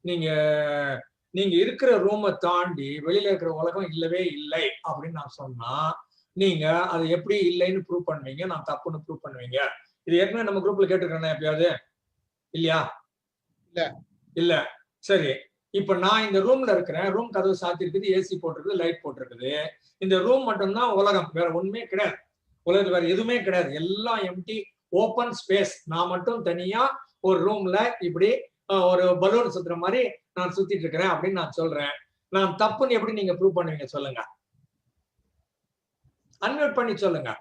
நீங்க நீங்க இருக்கிற ரூமை தாண்டி வெளியில இருக்கிற உலகம் இல்லவே இல்லை அப்படின்னு நான் சொன்னா நீங்க அது எப்படி இல்லைன்னு ப்ரூவ் பண்ணுவீங்க, நான் தப்புன்னு ப்ரூவ் பண்ணுவீங்க? இது ஏற்கனவே நம்ம குரூப்ல கேட்டுக்கிறேன் எப்பயாவது இல்லையா? இல்ல. இல்ல. சரி. இப்ப நான் இந்த ரூம்ல இருக்கிறேன். ரூம் கதவு சாத்தி இருக்குது, ஏசி போட்டிருக்குது, லைட் போட்டிருக்குது. இந்த ரூம் மட்டும்தான் உலகம். வேற ஒண்ணுமே கிடையாது. உலகத்துல வேற எதுவுமே கிடையாது. எல்லாம் எம்டி ஓபன் ஸ்பேஸ். நான் மட்டும் தனியா ஒரு ரூம்ல இப்படி ஒரு பலூன் சுத்துற மாதிரி நான் சுத்திட்டு இருக்கிறேன் அப்படின்னு நான் சொல்றேன். நான் தப்புன்னு எப்படி நீங்க ப்ரூவ் பண்ணுவீங்க சொல்லுங்க? அன்மியூட் பண்ணி சொல்லுங்க.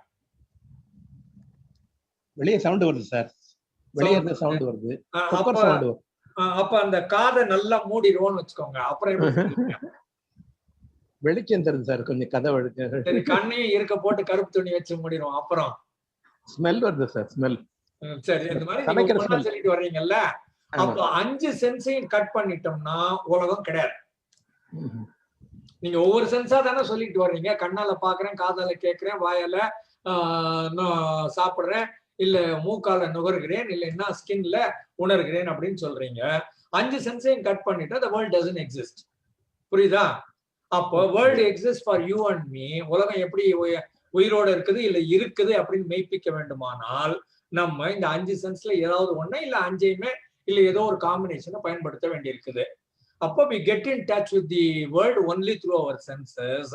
வெளியே சவுண்ட் வருது சார். வெளியே இருந்து சவுண்ட் வருது. அப்ப அந்த காதை நல்லா மூடிடுவோம்னு வச்சுக்கோங்க. அப்புறம் எப்படி வெளிச்சம் தருது சார், கொஞ்சம் கதை சரி, கண்ணையும் இருக்க போட்டு கருப்பு துணி வச்சு மூடிடுவோம். அப்புறம் ஸ்மெல் வருது சார், ஸ்மெல். சரி, இந்த மாதிரி நீங்க சொல்லிட்டு வர்றீங்கல்ல, அப்ப 5 சென்ஸையும் கட் பண்ணிட்டோம்னா உலகம் கிடையாது. நீங்க ஒவ்வொரு சென்ஸா தானே சொல்லிட்டு வர்றீங்க. கண்ணால பாக்குறேன், காதால கேட்கிறேன், வாயால சாப்பிடுறேன், இல்ல மூக்கால நுகர்கிறேன், இல்லைன்னா ஸ்கின்ல உணர்கிறேன் அப்படின்னு சொல்றீங்க. 5 சென்ஸையும் கட் பண்ணிட்டா the world doesn't exist. புரியுதா? அப்போ world exist for you and me, உலகம் எப்படி உயிரோட இருக்குது இல்ல இருக்குது அப்படின்னு மெய்ப்பிக்க வேண்டுமானால் நம்ம இந்த 5 சென்ஸ்ல ஏதாவது ஒண்ணு இல்ல 5ஐயுமே இல்ல ஏதோ ஒரு காம்பினேஷனை பயன்படுத்த வேண்டி இருக்குது. அப்போ we get in touch with the world only through our senses.